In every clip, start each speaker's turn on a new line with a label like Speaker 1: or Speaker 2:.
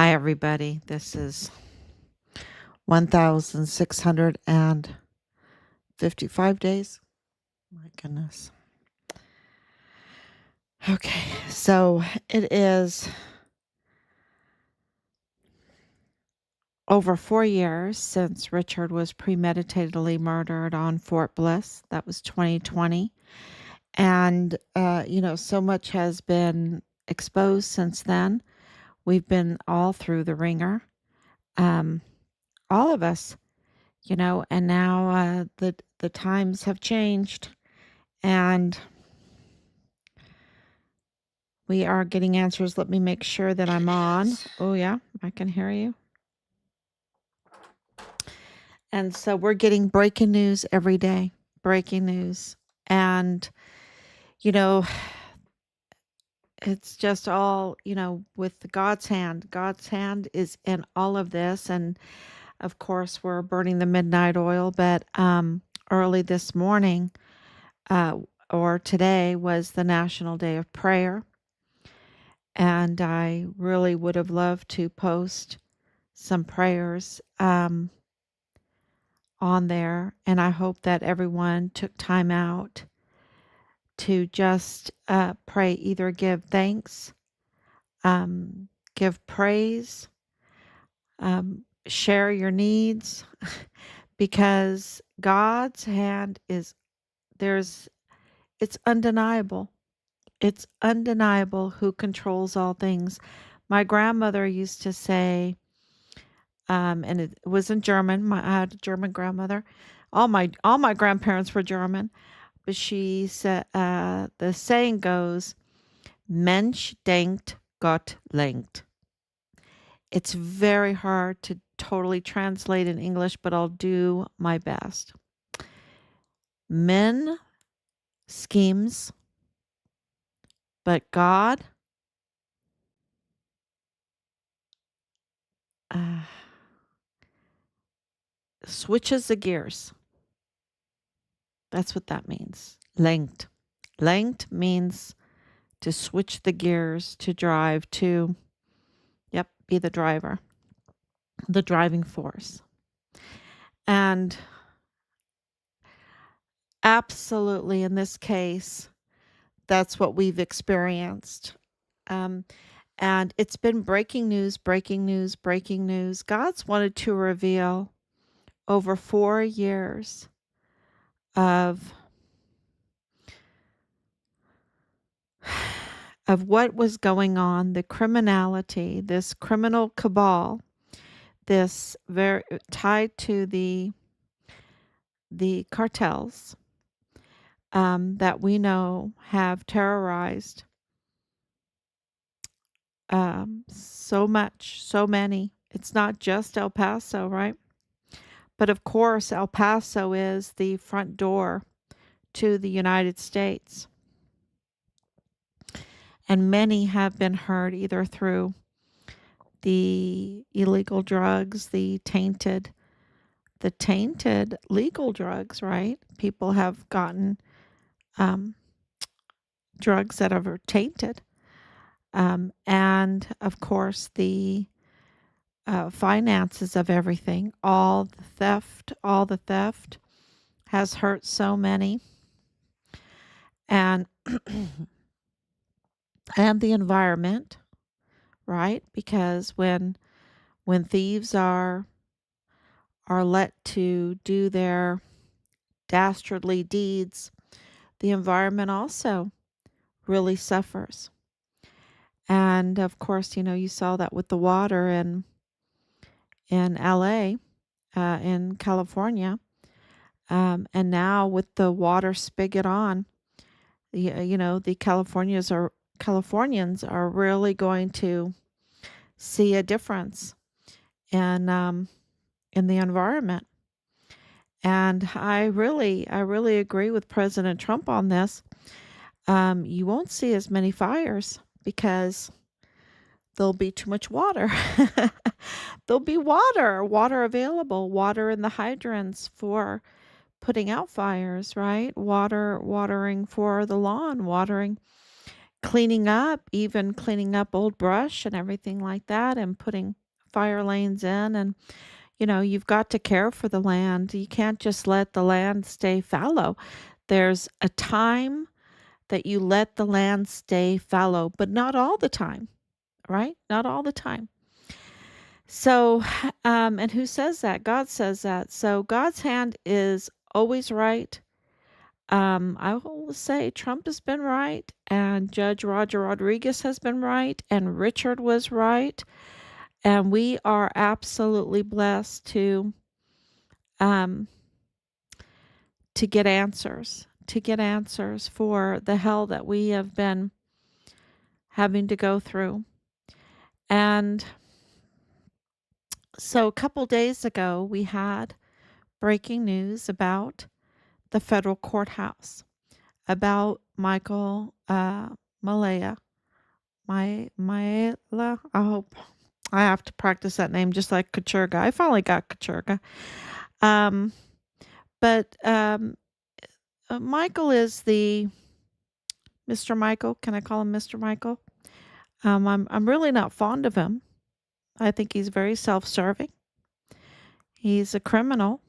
Speaker 1: Hi, everybody. This is 1,655 days. My goodness. Okay, so it is over 4 years since Richard was premeditatedly murdered on Fort Bliss. That was 2020. And, so much has been exposed since then. We've been all through the ringer. Um, all of us, and now the times have changed. And we are getting answers. Let me make sure that I'm on. Oh, yeah, I can hear you. And so we're getting breaking news every day, breaking news. And, you know, it's just all, with God's hand. God's hand is in all of this. And of course, we're burning the midnight oil. But early this morning or today was the National Day of Prayer. And I really would have loved to post some prayers on there. And I hope that everyone took time out to just pray, either give thanks, give praise, share your needs, because God's hand it's undeniable. It's undeniable who controls all things. My grandmother used to say, and it was in German. I had a German grandmother. All my grandparents were German, but she said the saying goes, "Mensch denkt, Gott lenkt." It's very hard to totally translate in English, but I'll do my best. Men schemes, but God uh, switches the gears. That's what that means. Lenkt. Lenkt means to switch the gears, to drive, to, be the driver, the driving force. And absolutely, in this case, that's what we've experienced. And it's been breaking news, breaking news, breaking news. God's wanted to reveal over 4 years of what was going on, the criminality, this criminal cabal, this very tied to the cartels that we know have terrorized so many. It's not just El Paso, right? But of course, El Paso is the front door to the United States. And many have been hurt either through the illegal drugs, the tainted legal drugs, right? People have gotten drugs that are tainted. And of course, the finances of everything, all the theft has hurt so many. And and the environment, right? Because when thieves are let to do their dastardly deeds, the environment also really suffers. And of course, you saw that with the water in LA, in California, and now with the water spigot on, the Californians are really going to see a difference in the environment. And I really agree with President Trump on this. You won't see as many fires because there'll be too much water. There'll be water available, water in the hydrants for putting out fires, right? Watering for the lawn, watering, even cleaning up old brush and everything like that, and putting fire lanes in. And, you've got to care for the land. You can't just let the land stay fallow. There's a time that you let the land stay fallow, but not all the time, right? Not all the time. So, and who says that? God says that. So God's hand is always right. I will say Trump has been right, and Judge Roger Rodriguez has been right, and Richard was right, and we are absolutely blessed um, to get answers for the hell that we have been having to go through. And so a couple days ago, we had breaking news about the federal courthouse, about Michael Malaya. Maela. I hope I have to practice that name just like Kachurga. I finally got Kachurga. Um, but Michael is the Mr. Michael. Can I call him Mr. Michael? I'm really not fond of him. I think he's very self-serving. He's a criminal.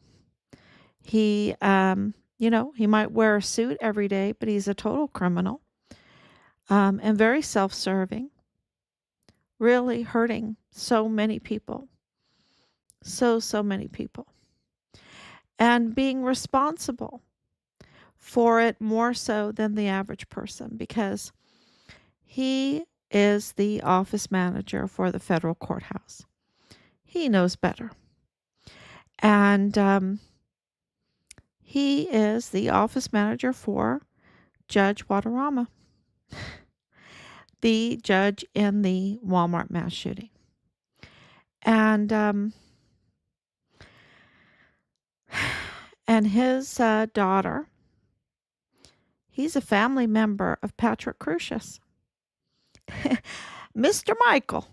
Speaker 1: He, he might wear a suit every day, but he's a total criminal. And very self-serving. Really hurting so many people. So many people. And being responsible for it more so than the average person, because he is the office manager for the federal courthouse. He knows better. And he is the office manager for Judge Guaderrama, the judge in the Walmart mass shooting. And his daughter, he's a family member of Patrick Crusius. Mr. Michael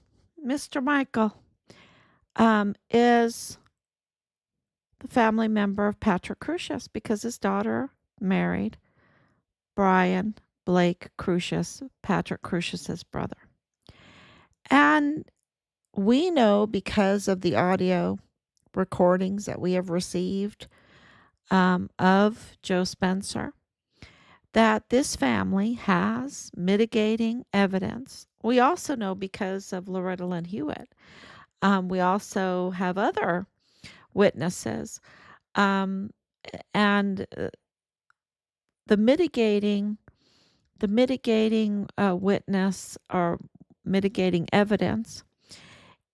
Speaker 1: is the family member of Patrick Crusius because his daughter married Brian Blake Crusius, Patrick Crusius's brother. And we know, because of the audio recordings that we have received of Joe Spencer, that this family has mitigating evidence. We also know because of Loretta Lynn Hewitt. We also have other witnesses. And the mitigating witness or mitigating evidence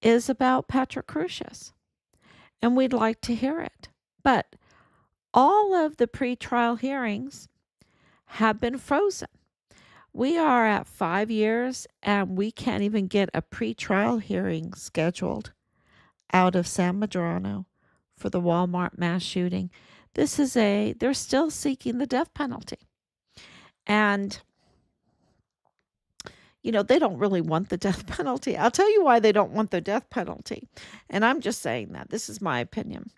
Speaker 1: is about Patrick Crusius. And we'd like to hear it. But all of the pretrial hearings have been frozen. We are at 5 years and we can't even get a pretrial hearing scheduled out of San Medrano for the Walmart mass shooting. They're still seeking the death penalty. And, they don't really want the death penalty. I'll tell you why they don't want the death penalty. And I'm just saying that. This is my opinion.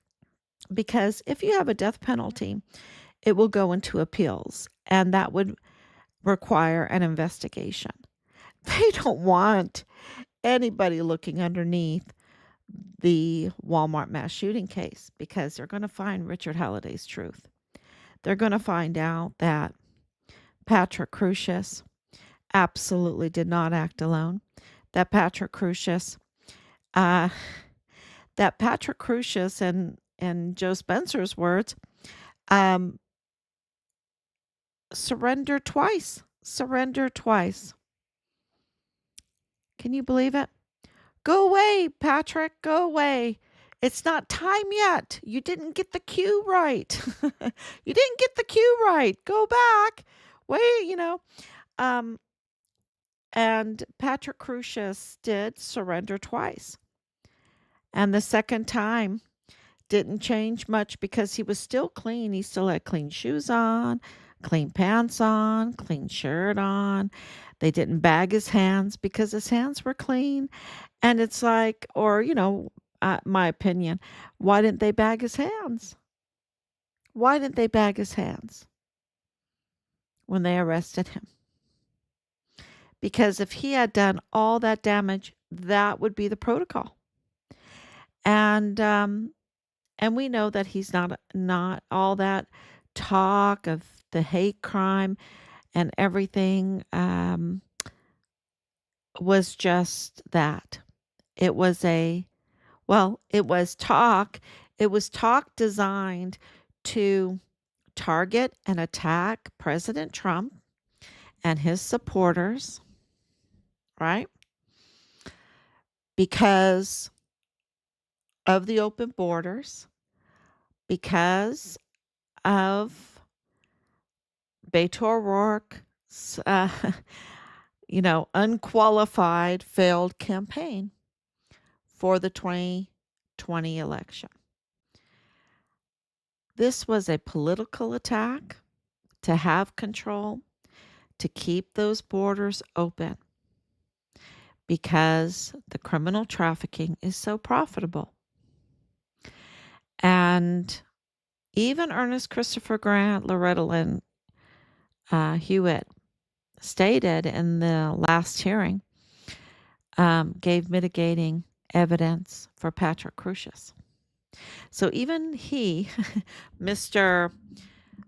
Speaker 1: Because if you have a death penalty, it will go into appeals, and that would require an investigation. They don't want anybody looking underneath the Walmart mass shooting case because they're going to find Richard Halliday's truth. They're going to find out that Patrick Crusius absolutely did not act alone. That Patrick Crusius, in Joe Spencer's words, surrender twice. Can you believe it? Go away, Patrick, go away. It's not time yet. You didn't get the cue right. You didn't get the cue right. Go back. Wait, and Patrick Crusius did surrender twice. And the second time didn't change much because he was still clean. He still had clean shoes on, clean pants on, clean shirt on. They didn't bag his hands because his hands were clean. And it's like, or, my opinion, why didn't they bag his hands? Why didn't they bag his hands when they arrested him? because if he had done all that damage, that would be the protocol. And we know that he's not all that talk of the hate crime and everything was just that. It was it was talk. It was talk designed to target and attack President Trump and his supporters, right? Because of the open borders, because of Beto O'Rourke's, unqualified failed campaign for the 2020 election. This was a political attack to have control, to keep those borders open, because the criminal trafficking is so profitable. And even Ernest Christopher Grant, Loretta Lynn Hewitt stated in the last hearing, gave mitigating evidence for Patrick Crusius. So even he, Mr.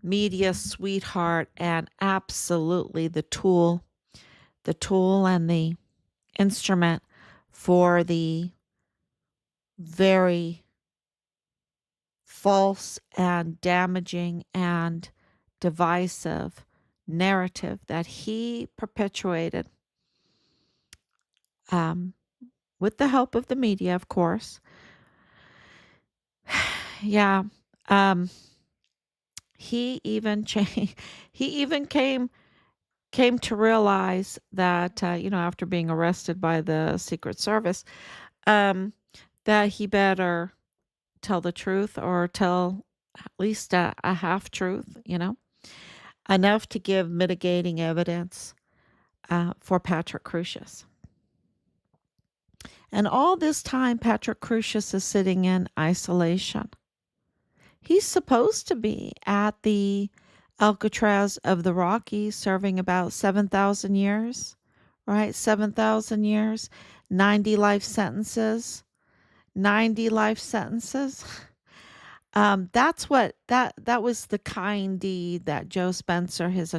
Speaker 1: Media sweetheart, and absolutely the tool and the instrument for the very false and damaging and divisive narrative that he perpetuated, with the help of the media, of course. Yeah. He even came to realize that, after being arrested by the Secret Service, that he better tell the truth, or tell at least a half truth, enough to give mitigating evidence for Patrick Crusius. And all this time, Patrick Crusius is sitting in isolation. He's supposed to be at the Alcatraz of the Rockies serving about 7,000 years, right? 7,000 years, 90 life sentences. 90 life sentences. That was the kind deed that Joe Spencer, his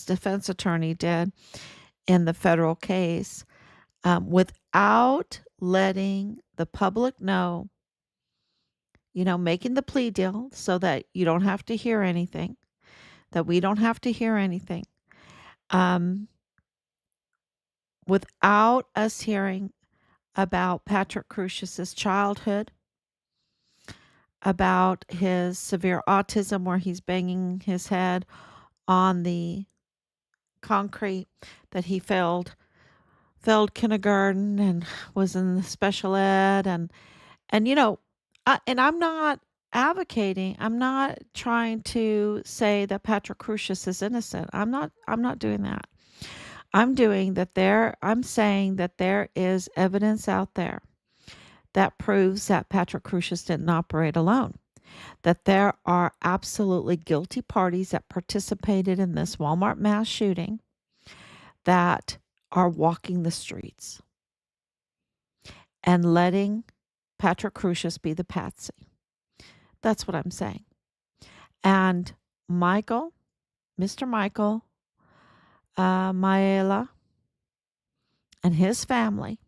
Speaker 1: defense attorney, did in the federal case, without letting the public know, making the plea deal so that you don't have to hear anything, that we don't have to hear anything, without us hearing about Patrick Crusius's childhood, about his severe autism where he's banging his head on the concrete, that he failed kindergarten and was in the special ed, and I'm not advocating, I'm not trying to say that Patrick Crusius is innocent. I'm not doing that. I'm saying that there is evidence out there that proves that Patrick Crusius didn't operate alone, that there are absolutely guilty parties that participated in this Walmart mass shooting that are walking the streets and letting Patrick Crusius be the patsy. That's what I'm saying. And Mr. Michael Maela, and his family,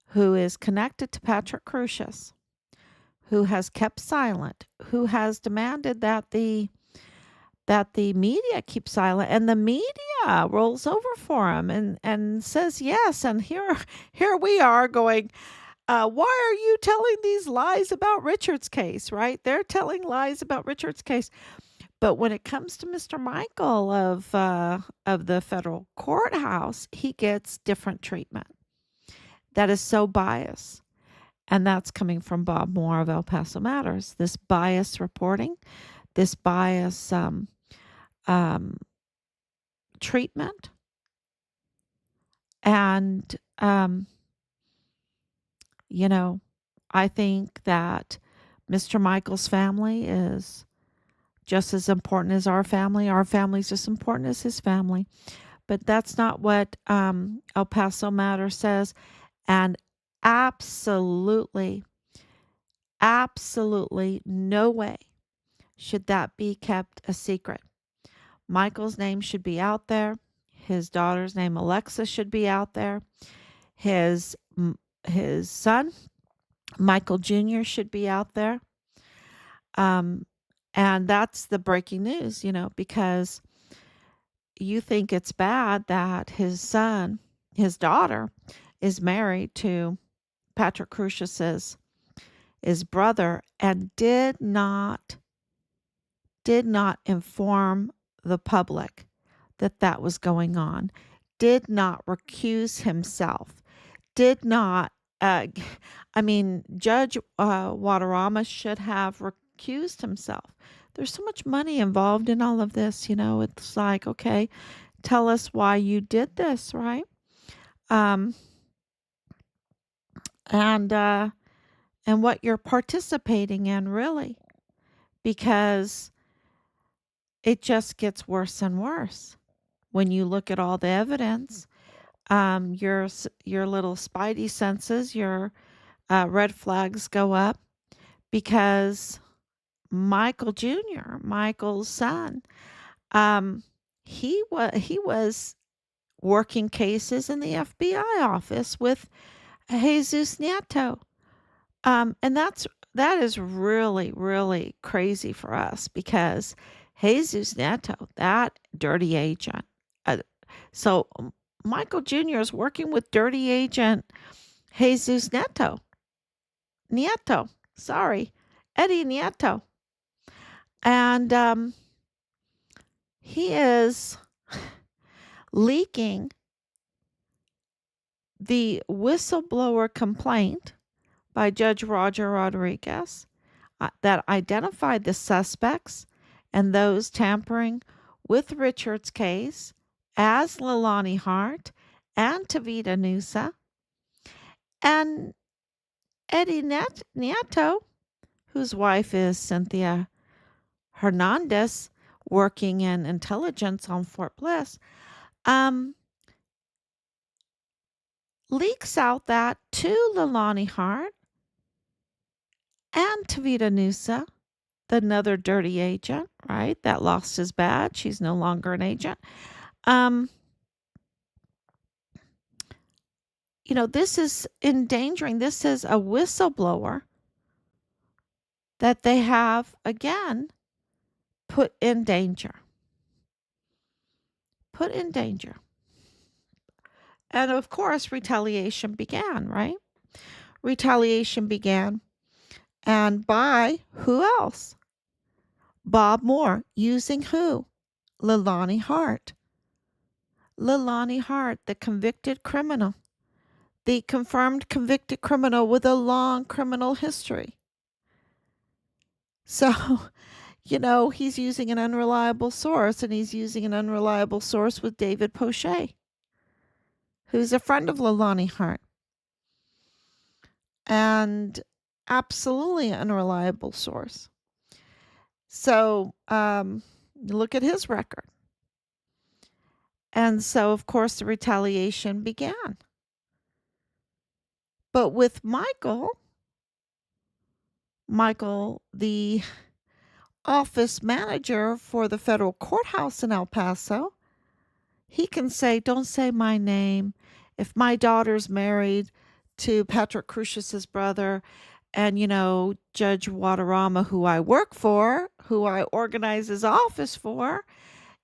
Speaker 1: who is connected to Patrick Crusius, who has kept silent, who has demanded that the media keep silent, and the media rolls over for him and says yes. And here we are going, why are you telling these lies about Richard's case, right? They're telling lies about Richard's case. But when it comes to Mr. Michael of the federal courthouse, he gets different treatment. That is so biased. And that's coming from Bob Moore of El Paso Matters. This bias reporting, this bias treatment. And, I think that Mr. Michael's family is just as important as our family. Our family is just as important as his family. but that's not what El Paso Matter says. And absolutely, absolutely no way should that be kept a secret. Michael's name should be out there. His daughter's name, Alexa, should be out there. His his son, Michael Jr., should be out there. Um, and that's the breaking news, because you think it's bad that his daughter, is married to Patrick Crucius's his brother, and did not inform the public that that was going on, did not recuse himself, did not. Uh, I mean, Judge Guaderrama should have recused himself. There's so much money involved in all of this. It's like, okay, tell us why you did this, right? Um, and what you're participating in, really, because it just gets worse and worse when you look at all the evidence. Your little spidey senses, your red flags go up because Michael Jr., Michael's son, um, he was working cases in the FBI office with Jesus Nieto. And that is really, really crazy for us because Jesus Nieto, that dirty agent. Uh, so Michael Jr. is working with dirty agent Jesus Nieto, sorry, Eddie Nieto. And he is leaking the whistleblower complaint by Judge Roger Rodriguez that identified the suspects and those tampering with Richard's case as Leilani Hart and Tavita Nusa and Eddie Nieto, whose wife is Cynthia Hernandez, working in intelligence on Fort Bliss, um, leaks out that to Leilani Hart and Tavita Nusa, another dirty agent, right? That lost his badge. She's no longer an agent. Um, this is endangering. This is a whistleblower that they have, again, put in danger. Put in danger. And of course, retaliation began, right? Retaliation began. And by who else? Bob Moore. Using who? Leilani Hart. Leilani Hart, the convicted criminal. The confirmed convicted criminal with a long criminal history. So, he's using an unreliable source, and he's using an unreliable source with David Poche, who's a friend of Leilani Hart. And absolutely unreliable source. So, look at his record. And so, of course, the retaliation began. But with Michael, the office manager for the federal courthouse in El Paso, he can say, don't say my name. If my daughter's married to Patrick Crucius's brother, and, Judge Guaderrama, who I work for, who I organize his office for,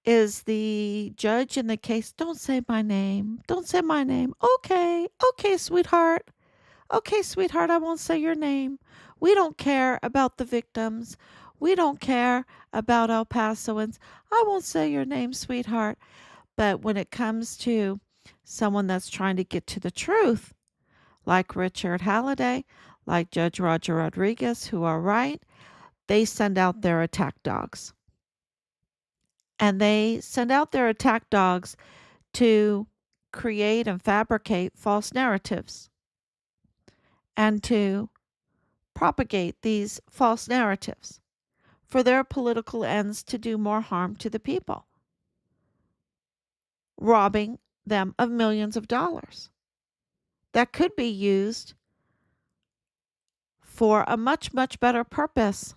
Speaker 1: is the judge in the case. Don't say my name. Don't say my name. Okay. Okay, sweetheart. Okay, sweetheart, I won't say your name. We don't care about the victims. We don't care about El Pasoans. I won't say your name, sweetheart. But when it comes to someone that's trying to get to the truth, like Richard Halliday, like Judge Roger Rodriguez, who are right, they send out their attack dogs. And they send out their attack dogs to create and fabricate false narratives and to propagate these false narratives for their political ends to do more harm to the people. robbing them of millions of dollars that could be used for a much, much better purpose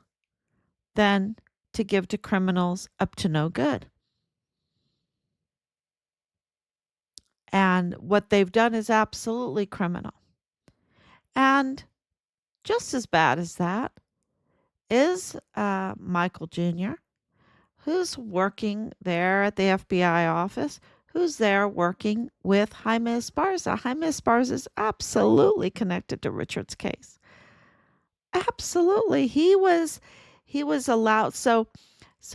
Speaker 1: than to give to criminals up to no good. And what they've done is absolutely criminal. And just as bad as that is Michael Jr., who's working there at the FBI office, who's there working with Jaime Esparza. Jaime Esparza is absolutely connected to Richard's case. Absolutely. He was allowed. So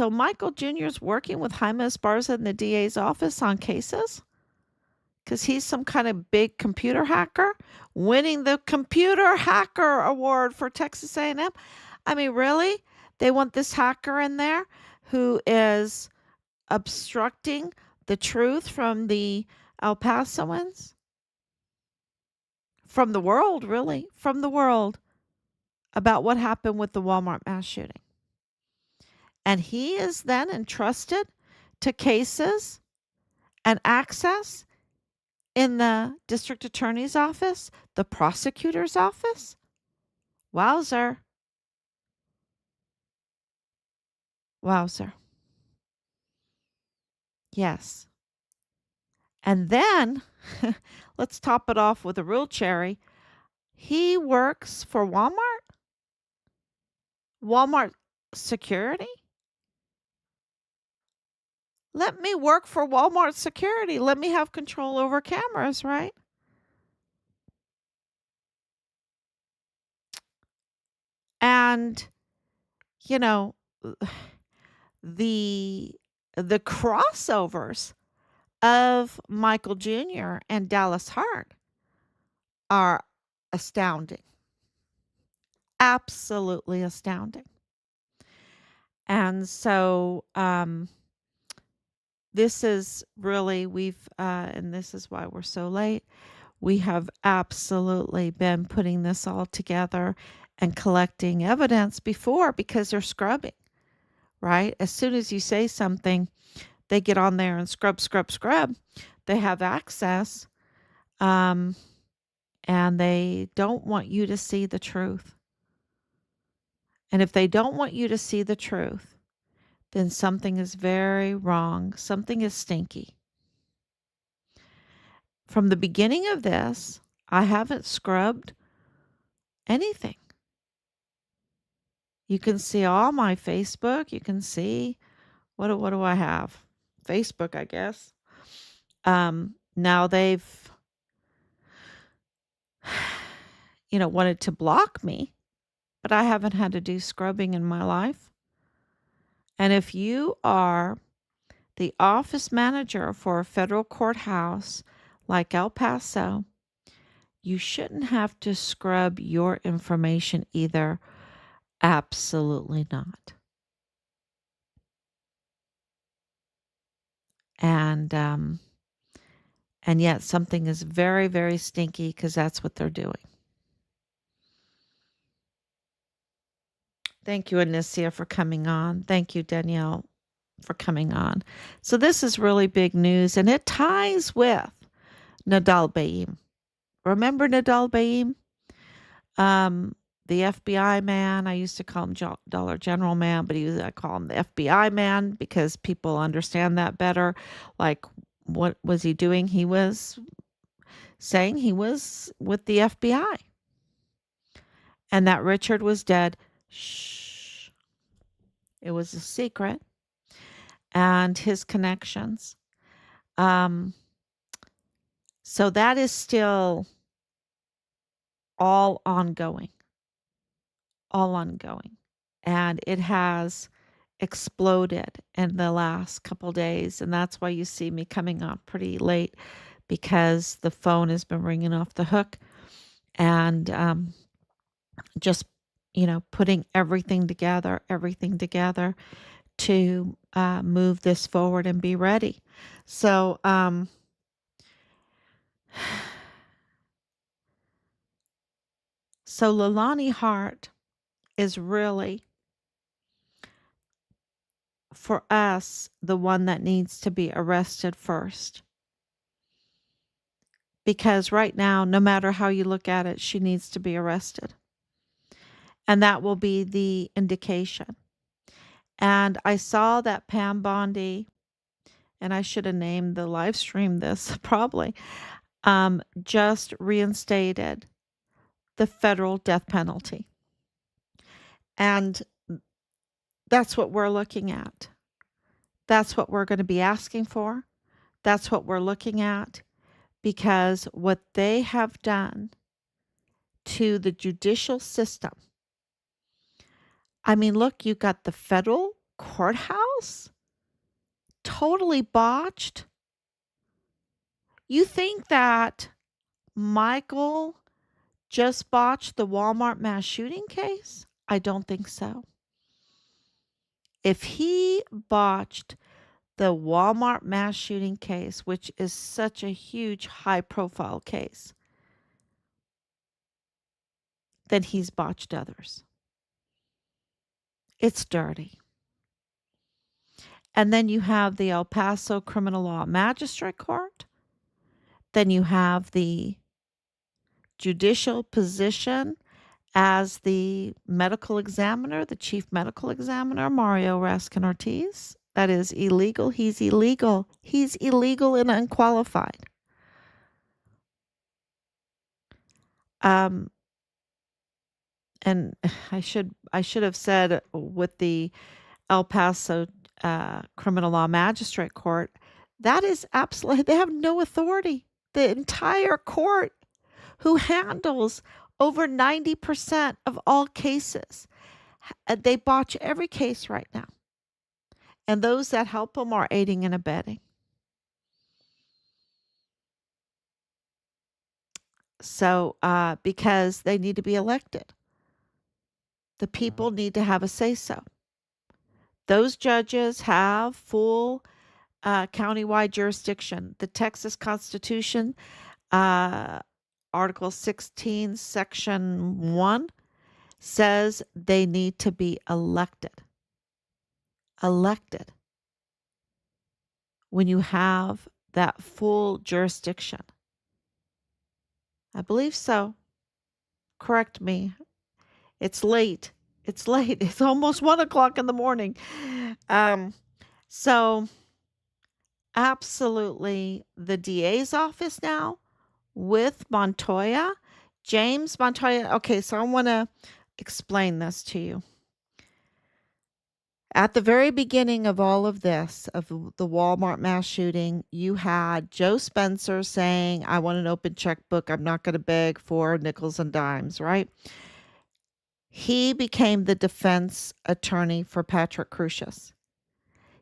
Speaker 1: Michael Jr. is working with Jaime Esparza in the DA's office on cases because he's some kind of big computer hacker, winning the computer hacker award for Texas A&M. I mean, really? They want this hacker in there who is obstructing the truth from the El Pasoans? From the world, really, from the world about what happened with the Walmart mass shooting. And he is then entrusted to cases and access in the district attorney's office, the prosecutor's office. Wowzer. Wowzer. Yes. And then let's top it off with a real cherry. He works for Walmart. Walmart security. Let me work for Walmart security. Let me have control over cameras, right? And you know, the the crossovers of Michael Jr. and Dallas Hart are astounding. Absolutely astounding. And so this is really and this is why we're so late. We have absolutely been putting this all together and collecting evidence before because they're scrubbing, right? As soon as you say something, they get on there and scrub, scrub, scrub. They have access, and they don't want you to see the truth. And if they don't want you to see the truth, then something is very wrong. Something is stinky. From the beginning of this, I haven't scrubbed anything. You can see all my Facebook. You can see what do I have? Facebook, I guess. Now they've wanted to block me, but I haven't had to do scrubbing in my life. And if you are the office manager for a federal courthouse like El Paso, you shouldn't have to scrub your information either. Absolutely not. And yet something is very, very stinky because that's what they're doing. Thank you, Anicia, for coming on. Thank you, Danielle, for coming on. So this is really big news, and it ties with Nadal Baim. Remember Nadal Baim? The FBI man. I used to call him Dollar General man, but I call him the FBI man because people understand that better. Like, what was he doing? He was saying he was with the FBI and that Richard was dead. Shh. It was a secret. And his connections. So that is still all ongoing. All ongoing. And it has exploded in the last couple days. And that's why you see me coming on pretty late because the phone has been ringing off the hook. And just, putting everything together to move this forward and be ready. So, so Leilani Hart is really, for us, the one that needs to be arrested first. because right now, no matter how you look at it, she needs to be arrested. And that will be the indication. And I saw that Pam Bondi, and I should have named the live stream this probably, just reinstated the federal death penalty. And that's what we're looking at. That's what we're going to be asking for. That's what we're looking at, because what they have done to the judicial system. I mean, look, you got the federal courthouse totally botched. You think that Michael just botched the Walmart mass shooting case? I don't think so. If he botched the Walmart mass shooting case, which is such a huge high profile case, then he's botched others. It's dirty. And then you have the El Paso Criminal Law Magistrate Court. Then you have the judicial position as the medical examiner, the chief medical examiner, Mario Raskin Ortiz. That is illegal. He's illegal. He's illegal and unqualified. And I should have said with the El Paso Criminal Law Magistrate Court, that is absolutely, they have no authority. The entire court, who handles over 90% of all cases, they botch every case right now. And those that help them are aiding and abetting. So, because they need to be elected, the people need to have a say-so. Those judges have full countywide jurisdiction. The Texas Constitution, Article 16, Section 1, says they need to be elected. Elected. When you have that full jurisdiction. I believe so. Correct me. It's late. It's late. It's almost 1 o'clock in the morning. So absolutely the DA's office now with Montoya, James Montoya. Okay, so I want to explain this to you. At the very beginning of all of this, of the Walmart mass shooting, you had Joe Spencer saying, I want an open checkbook. I'm not going to beg for nickels and dimes, right? He became the defense attorney for Patrick Crusius.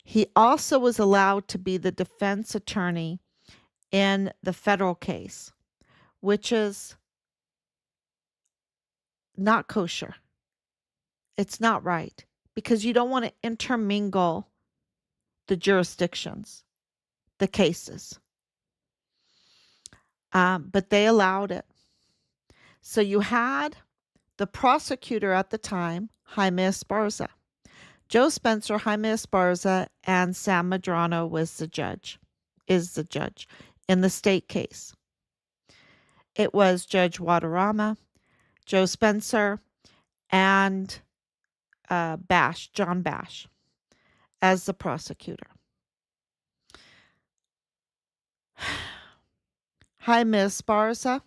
Speaker 1: He also was allowed to be the defense attorney in the federal case, which is not kosher. It's not right, because you don't want to intermingle the jurisdictions, the cases. But they allowed it. So you had the prosecutor at the time, Jaime Esparza. Joe Spencer, Jaime Esparza, and Sam Medrano is the judge in the state case. It was Judge Guaderrama, Joe Spencer, and John Bash, as the prosecutor. Jaime Esparza,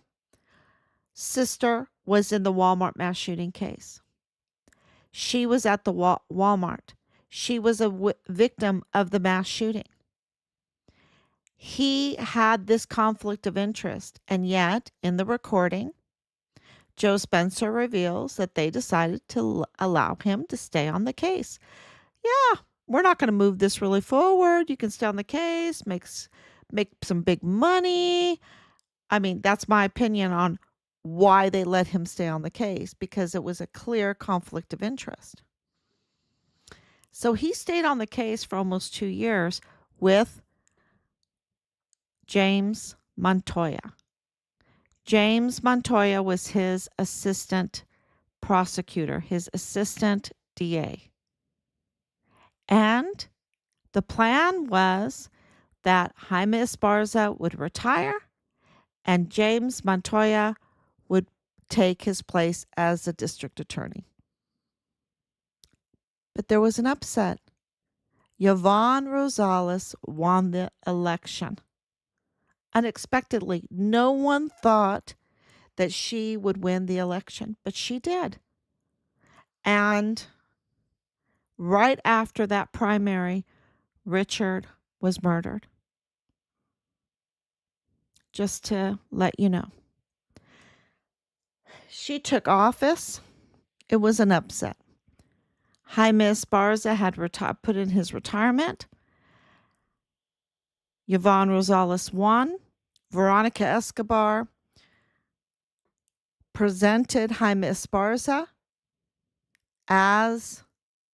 Speaker 1: sister, was in the Walmart mass shooting case. She was at the Walmart. She was a victim of the mass shooting. He had this conflict of interest, and yet in the recording, Joe Spencer reveals that they decided to allow him to stay on the case. Yeah, we're not going to move this really forward. You can stay on the case, make some big money. I mean, that's my opinion on why they let him stay on the case, because it was a clear conflict of interest. So he stayed on the case for almost 2 years with James Montoya. James Montoya was his assistant prosecutor, his assistant DA. And the plan was that Jaime Esparza would retire and James Montoya would take his place as the district attorney. But there was an upset. Yvonne Rosales won the election. Unexpectedly, no one thought that she would win the election, but she did. And right after that primary, Richard was murdered. Just to let you know. She took office. It was an upset. Jaime Esparza had put in his retirement. Yvonne Rosales won. Veronica Escobar presented Jaime Esparza as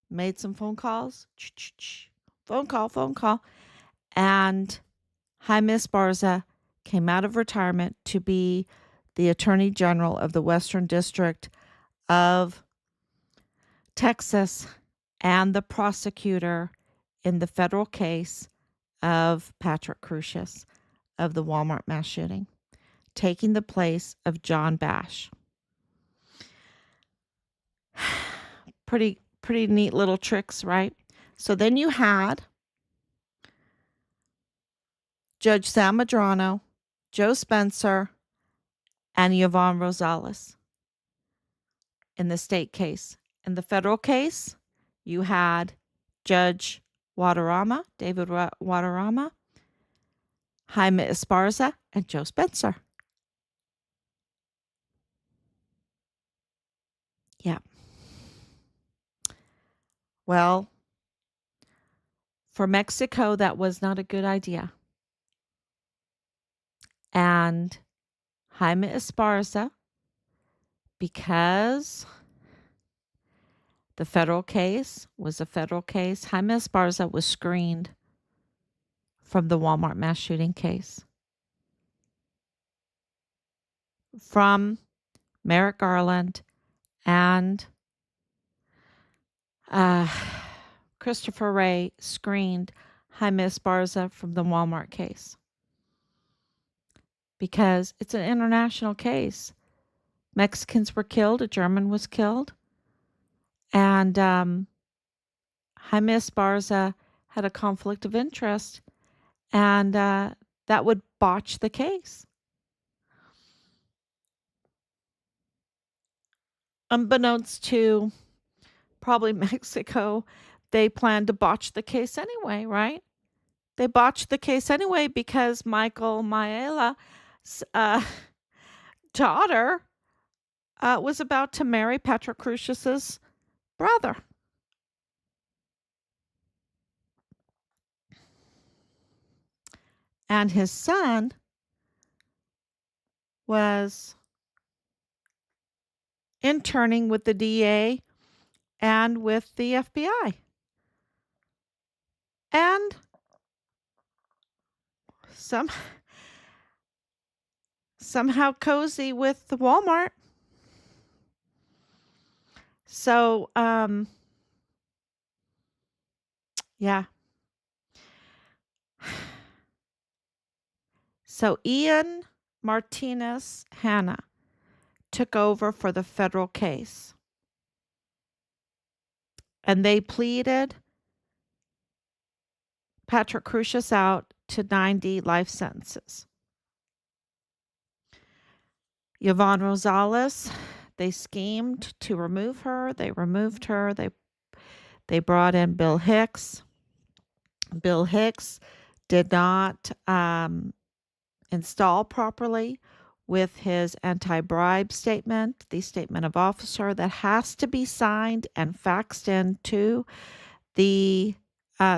Speaker 1: made some phone calls. Phone call. And Jaime Esparza came out of retirement to be the Attorney General of the Western District of Texas and the prosecutor in the federal case of Patrick Crusius of the Walmart mass shooting, taking the place of John Bash. Pretty neat little tricks, right? So then you had Judge Sam Madrano, Joe Spencer, and Yvonne Rosales in the state case. In the federal case, you had Judge Guaderrama, David Guaderrama, Jaime Esparza, and Joe Spencer. Yeah. Well, for Mexico, that was not a good idea. And Jaime Esparza, because the federal case was a federal case, Jaime Esparza was screened from the Walmart mass shooting case. From Merrick Garland and Christopher Wray screened Jaime Esparza from the Walmart case because it's an international case. Mexicans were killed, a German was killed, and Jaime Esparza had a conflict of interest, and that would botch the case. Unbeknownst to probably Mexico, they planned to botch the case anyway, right? They botched the case anyway because Michael Mayela's daughter was about to marry Patrick Crusius's brother. And his son was interning with the DA and with the FBI. And somehow cozy with the Walmart. So, yeah. So Ian Martinez Hanna took over for the federal case. And they pleaded Patrick Crusius out to 90 life sentences. Yvonne Rosales, they schemed to remove her. They removed her. They brought in Bill Hicks. Bill Hicks did not install properly with his anti-bribe statement, the statement of officer that has to be signed and faxed in to the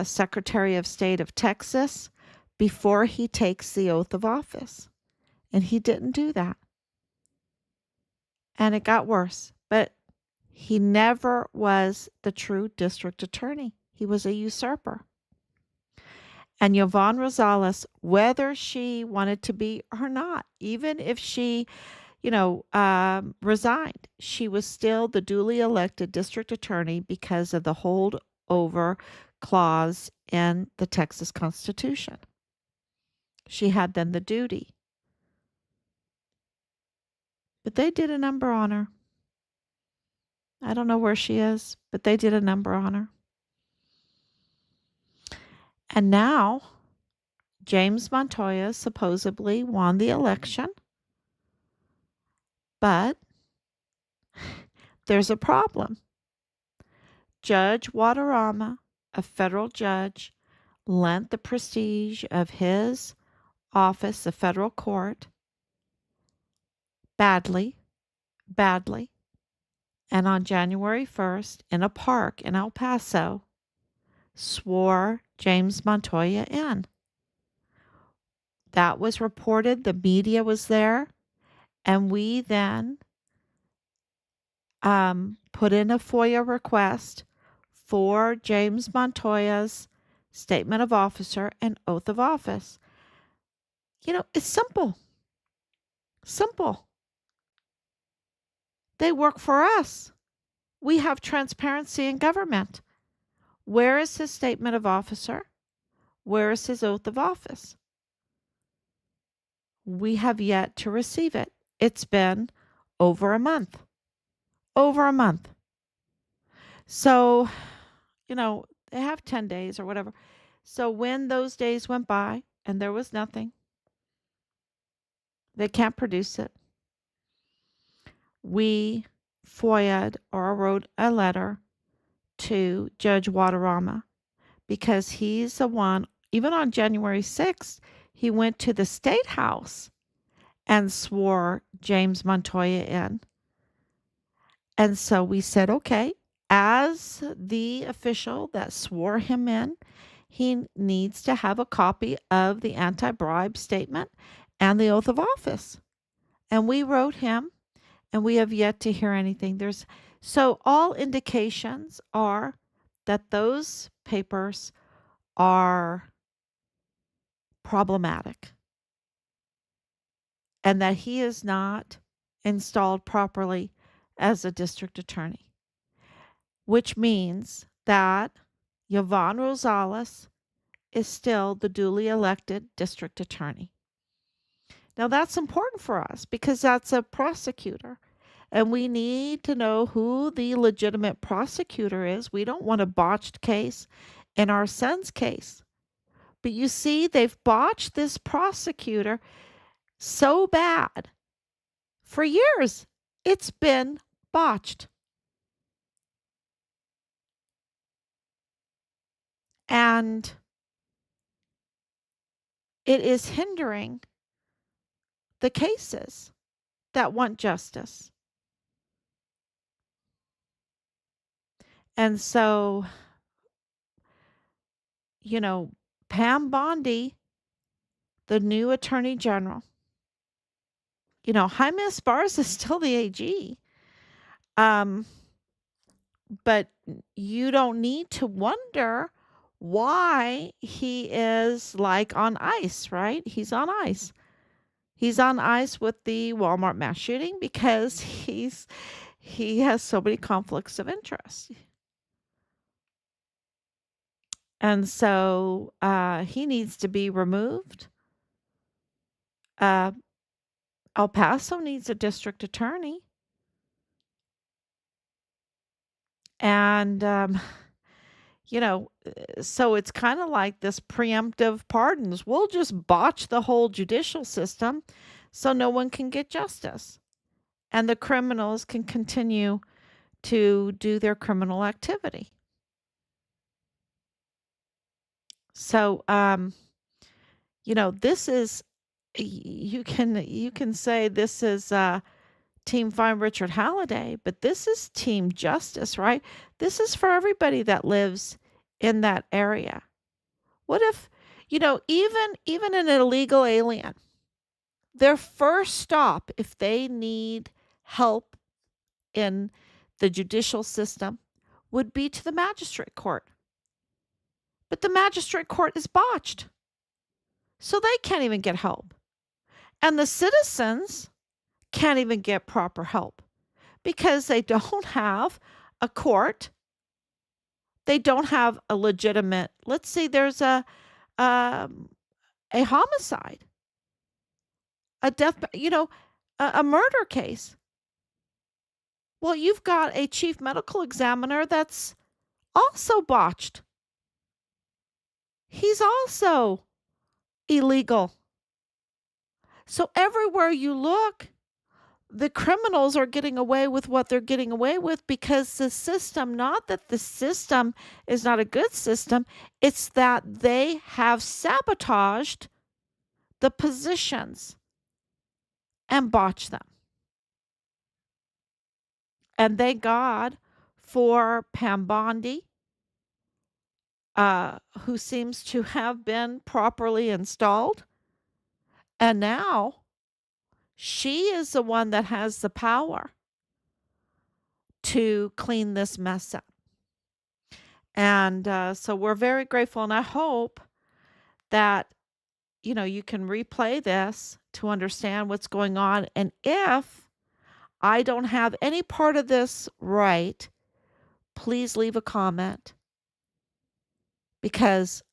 Speaker 1: Secretary of State of Texas before he takes the oath of office. And he didn't do that. And it got worse. But he never was the true district attorney. He was a usurper. And Yvonne Rosales, whether she wanted to be or not, even if she, resigned, she was still the duly elected district attorney because of the holdover clause in the Texas Constitution. She had then the duty. But they did a number on her. I don't know where she is, but they did a number on her. And now James Montoya supposedly won the election, but there's a problem. Judge Guaderrama, a federal judge, lent the prestige of his office, the federal court, badly, badly. And on January 1st, in a park in El Paso, swore James Montoya in. That was reported. The media was there. And we then put in a FOIA request for James Montoya's statement of officer and oath of office. It's simple. Simple. They work for us. We have transparency in government. Where is his statement of officer? Where is his oath of office? We have yet to receive it. It's been over a month. Over a month. So, they have 10 days or whatever. So when those days went by and there was nothing, they can't produce it. We FOIA'd or wrote a letter to Judge Guaderrama because he's the one, even on January 6th, he went to the State House and swore James Montoya in. And so we said, okay, as the official that swore him in, he needs to have a copy of the anti-bribe statement and the oath of office. And we wrote him, and we have yet to hear anything. So all indications are that those papers are problematic and that he is not installed properly as a district attorney, which means that Yvonne Rosales is still the duly elected district attorney. Now, that's important for us because that's a prosecutor, and we need to know who the legitimate prosecutor is. We don't want a botched case in our son's case. But you see, they've botched this prosecutor so bad. For years, it's been botched. And it is hindering the cases that want justice. And so, Pam Bondi, the new attorney general, Jaime Esparza is still the AG. But you don't need to wonder why he is like on ice, right? He's on ice. He's on ice with the Walmart mass shooting because he has so many conflicts of interest. And so he needs to be removed. El Paso needs a district attorney. And, so it's kind of like this preemptive pardons. We'll just botch the whole judicial system so no one can get justice. And the criminals can continue to do their criminal activity. So, this is, you can say this is Team Fine Richard Halliday, but this is Team Justice, right? This is for everybody that lives in that area. What if, even an illegal alien, their first stop, if they need help in the judicial system, would be to the magistrate court. But the magistrate court is botched. So they can't even get help. And the citizens can't even get proper help because they don't have a court. They don't have a legitimate, let's say there's a homicide, a death, a murder case. Well, you've got a chief medical examiner that's also botched. He's also illegal. So everywhere you look, the criminals are getting away with what they're getting away with because the system, not that the system is not a good system, it's that they have sabotaged the positions and botched them. And thank God for Pam Bondi, who seems to have been properly installed. And now she is the one that has the power to clean this mess up. And so we're very grateful. And I hope that, you can replay this to understand what's going on. And if I don't have any part of this right, please leave a comment because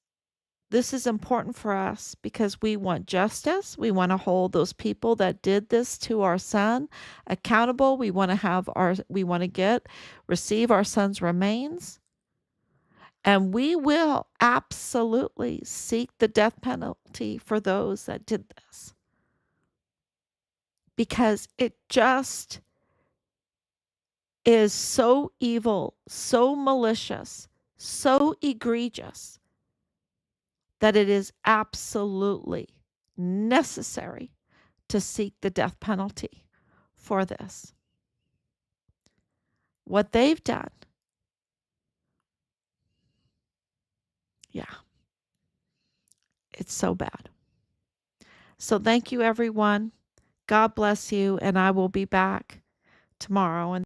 Speaker 1: this is important for us because we want justice. We want to hold those people that did this to our son accountable. We want to receive our son's remains. And we will absolutely seek the death penalty for those that did this. Because it just is so evil, so malicious, so egregious that it is absolutely necessary to seek the death penalty for this. What they've done, yeah, it's so bad. So thank you, everyone. God bless you, and I will be back tomorrow. And